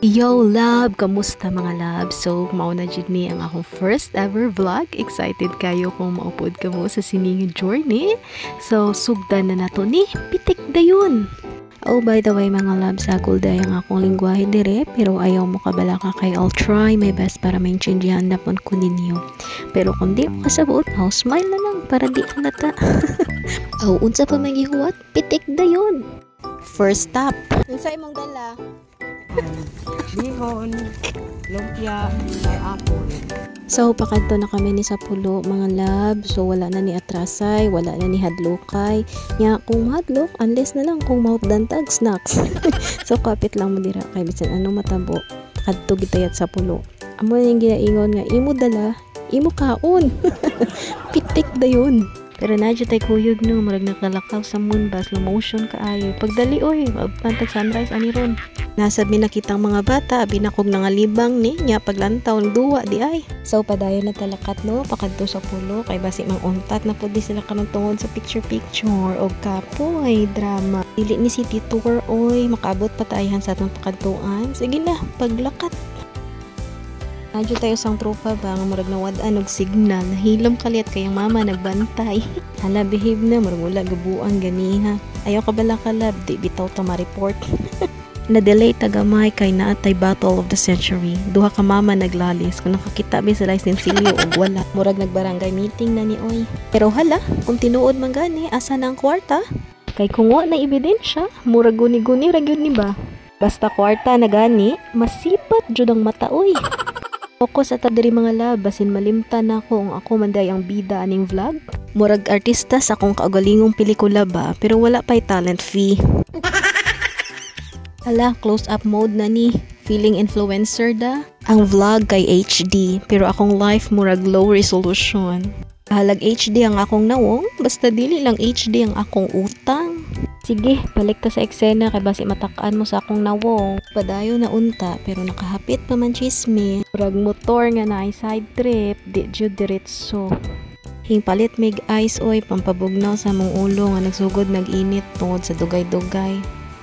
Yo love, kamusta mga love? So, mauna jud ni ang akong first ever vlog. Excited kayo kung maupod ka mo sa sining journey. So, sugdan na nato ni pitik dayon. Oh, by the way mga love, sakol day ang akong lingwahe dire, pero ayaw mo kabala ka kay I'll try my best para maintindihan na pon ko ninyo. Pero kung di mo kasabuot, smile na lang para di halata. Oh, unsa pa magihuwat? Pitik dayon. First stop. Unsay imong dala? Bihon, lumpia, may apple. So, pakadto na kami ni sa pulo, mga lab. So, wala na ni atrasay, wala na ni hadlokay. Nya, kung mahadlok, unless na lang kung mahutdantag snacks. So, kapit lang mo dira kay bisan anong matabo. Pakadto gitayat sa pulo. Amo na yung ginaingon nga, imo dala, imo kaon. Pitik dayon. Pero nadyo tay kuyog no, marag nakalakaw sa moon ba, slow motion kaayo. Pagdali oy, pantag sunrise ani ron. Nasa binakitang mga bata, binakog na nga libang ni, nya paglantaw duwa di ay. So padayon na talakat no, pakadto sa pulo, kay basi mang untat na pud di sila kanang tungod sa picture o kapoy drama. Dili ni city tour oy, makaabot pa taayhan sa atong pakadtuan. Sige na, paglakat. Nadyo tayo sang tropa ba nga murag nawad-an og signal, nahilom kaliat kayang mama nagbantay. Hala, behave na, murag wala gabuang ganiha. Ayaw ka bala kalab, di bitaw ta ma-report. Na-delay tagamay kay naatay battle of the century. Duha ka mama naglalis, kung nakakita ba sa lisensilyo o wala. Murag nagbarangay meeting na ni oy. Pero hala, kung tinuod man gani, asa na ang kwarta? Kay kung wa na ebidensya, murag guni-guni ra gyud ni ba? Basta kwarta na gani, masipat jud ang mata oy. Focus at diri mga lab, basin malimtan na ako ang ako manday ang bida aning vlog. Murag artista sa akong kaugalingong pelikula ba, pero wala pa'y talent fee. Hala, close up mode na ni. Feeling influencer da. Ang vlog kay HD, pero akong life murag low resolution. Halag HD ang akong nawong, basta dili lang HD ang akong utang. Sige, balik ta sa eksena kay basi matakaan mo sa akong nawong. Padayo na unta pero nakahapit pa man chisme. Murag motor nga na side trip, di jud diretso. Hingpalit mig ice oy pampabugnaw sa mong ulo nga nagsugod nag-init tungod sa dugay-dugay.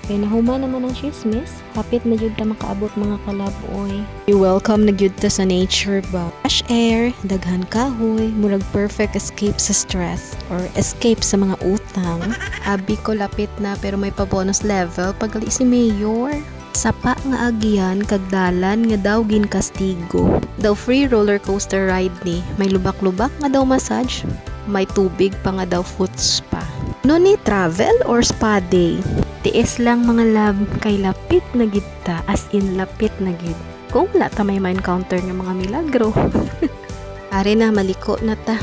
Kaya nahuman naman ang chismis, hapit na jud ta makaabot mga kalaboy. You welcome na jud ta sa nature ba? Fresh air, daghan kahoy, murag perfect escape sa stress or escape sa mga utang. Abi ko lapit na pero may pa-bonus level pag ali si Mayor. Sapa nga agyan kag dalan nga daw gin kastigo. Daw free roller coaster ride ni, may lubak-lubak nga daw massage, may tubig pa nga daw foot spa. No ni travel or spa day? Tiis lang mga lab, kay lapit na gid ta, as in lapit na gid. Kung wala ta may ma-encounter nga mga milagro. Ari na, maliko na ta.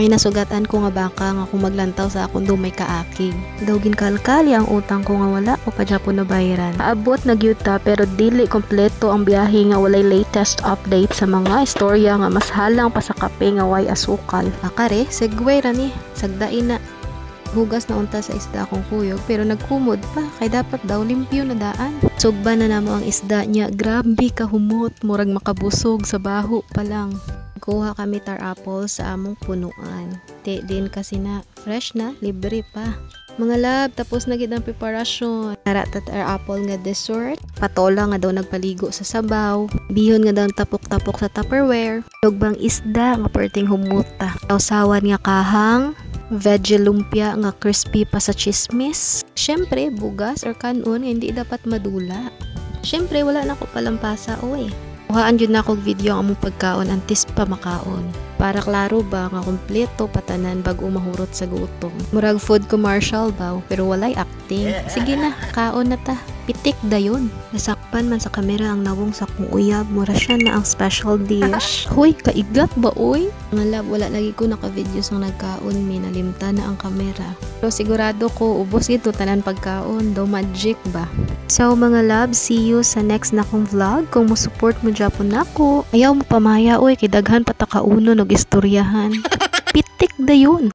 May nasugatan ko nga baka nga kung maglantaw sa akong dumay kaakig. Daw ginkalkali ang utang ko nga wala o pa Japon na bayaran. Paabot na gyud ta pero dili kompleto ang biyahe nga walay latest update sa mga istorya nga mas halang pa sa kape nga way asukal. Akare, segway ra ni, sagdain na. Hugas na unta sa isda akong kuyog pero nagkumod pa kay dapat daw limpyo na daan. Sugba na namo ang isda niya, grabe kahumot, murag makabusog sa baho pa lang. Kuha kami tar apple sa among punuan. Din kasi na fresh na, libre pa. Mga lab, tapos na gid ang preparasyon. Tara tar apple nga dessert. Patola nga daw nagpaligo sa sabaw. Bihon nga daw tapok-tapok sa Tupperware. Tugbang isda nga perting humuta. Tawsawan nga kahang. Veggie lumpia nga crispy pa sa chismis. Syempre, bugas or kanon nga hindi dapat madula. Syempre, wala na ko palampasa, oy. Kuhaan yun na akong video ang among pagkaon antes pa makaon. Para klaro ba nga kompleto patanan bago mahurot sa gutom. Murag food commercial ba, pero walay acting. Sige na, kaon na ta. Pitik dayon. Nasakpan man sa kamera ang nawong sa kong uyab, mura siya na ang special dish. Hoy, kaigat ba oy? Mga lab, wala lagi ko naka-video sang nagkaon, may nalimta na ang kamera. Pero sigurado ko, ubos ito tanan pagkaon, daw magic ba? So mga lab, see you sa next na kong vlog. Kung mo support mo Japon nako, ayaw mo pamaya oy, kay daghan patakauno og istoryahan. Pitik dayon.